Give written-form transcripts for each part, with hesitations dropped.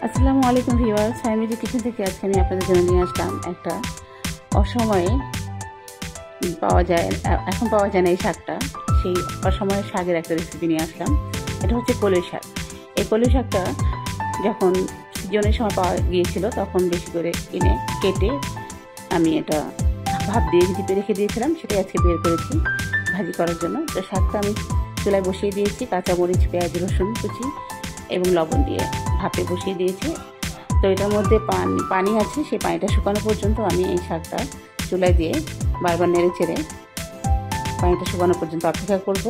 আসসালামু আলাইকুম viewers, সাইমিজি kitchen থেকে আজকে আমি আপনাদের জন্য নিয়ে আসলাম একটা অসময়ে এখন পাওয়া যায় না এই শাকটা। সেই অসময়ের শাকের একটা রেসিপি নিয়ে আসলাম। এটা হচ্ছে কলই শাক। এই কলই শাকটা যখন সিজনের সময় পাওয়া গিয়েছিল তখন বেশি করে কিনে কেটে আমি এটা ভাপ দিয়ে ভিজিয়ে রেখে দিয়েছিলাম। সেটাই আজকে বের করেছি ভাজি করার জন্য। তো শাকটা আমি চুলায় বসিয়ে দিয়েছি, কাঁচামরিচ, পেঁয়াজ, রসুন কুচি এবং লবণ দিয়ে ভাপে বসিয়ে দিয়েছি। তো এটার মধ্যে পানি আছে, সেই পানিটা শুকানো পর্যন্ত আমি এই শাকটা চুলায় দিয়ে বারবার নেড়ে চেড়ে পানিটা শুকানো পর্যন্ত অপেক্ষা করব।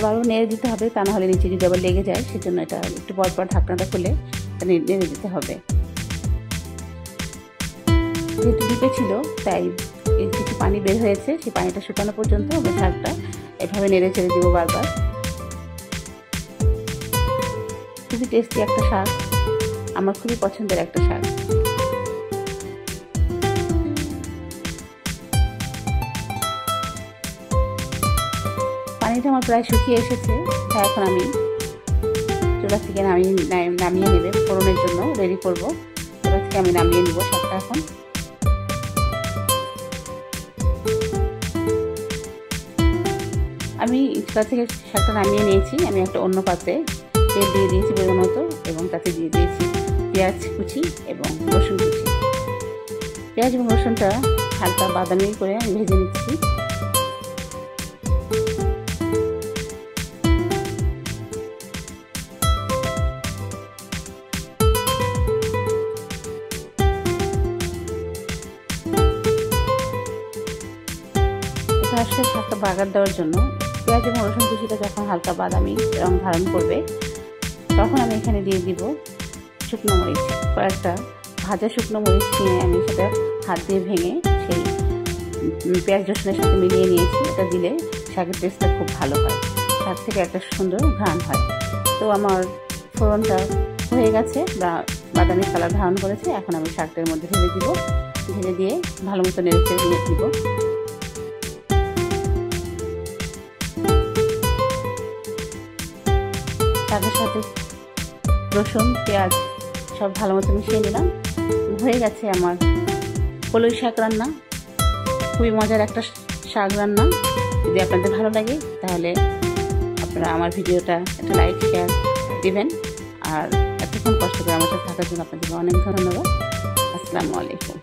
বারবার নেড়ে দিতে হবে, তা না হলে নিচে যদি আবার লেগে যায়, সেজন্য এটা একটু পরপর ঢাকনাটা খুলে নেড়ে দিতে হবে। যেহেতু ডিপে ছিল তাই কিছু পানি বের হয়েছে, সেই পানিটা শুকানো পর্যন্ত আমি শাকটা এভাবে নেড়ে চেড়ে দিব বারবার। খুবই টেস্টি একটা শাক, আমার খুবই পছন্দের একটা শাক। পানিটা আমার প্রায় শুকিয়ে এসেছে। তাই এখন আমি চুলা থেকে নামিয়ে নেবে ফোড়নের জন্য রেডি করব। চুলা থেকে আমি নামিয়ে নিব শাকটা এখন। আমি চুলা থেকে শাকটা নামিয়ে নিয়েছি। আমি একটা অন্য পাত্রে তেল দিয়ে দিয়েছি পরিমাণ মতো এবং তাতে দিয়ে দিয়েছি পেঁয়াজ কুচি এবং রসুন কুচি। পেঁয়াজ এবং রসুনটা হালকা বাদামি করে আমি ভেজে নিচ্ছি। এটা আসলে শাকটা বাগার দেওয়ার জন্য। পেঁয়াজ এবং রসুন কুচিটা যখন হালকা বাদামি রং ধারণ করবে তখন আমি এখানে দিয়ে দিব শুকনো মরিচ। কয়েকটা ভাজা শুকনো মরিচ নিয়ে আমি সেটা হাত দিয়ে ভেঙে সেই পেঁয়াজ রসুনের সাথে মিলিয়ে নিয়েছি। এটা দিলে শাকের টেস্টটা খুব ভালো হয়, শাক থেকে একটা সুন্দর ঘ্রাণ হয়। তো আমার ফোড়নটা হয়ে গেছে বা বাদামি কালার ধারণ করেছে। এখন আমি শাকটার মধ্যে ঢেলে দিব। ঢেলে দিয়ে ভালো মতো নেড়ে চেড়ে দিব। শাকের সাথে রসুন পেঁয়াজ সব ভালো মতো মিশিয়ে নিলাম। হয়ে গেছে আমার কলই শাক রান্না। খুবই মজার একটা শাক রান্না। যদি আপনাদের ভালো লাগে তাহলে আপনারা আমার ভিডিওটা একটা লাইক শেয়ার দিবেন। আর এতক্ষণ কষ্ট করে আমার সাথে থাকার জন্য আপনাদেরকে অনেক ধন্যবাদ। আসসালামু আলাইকুম।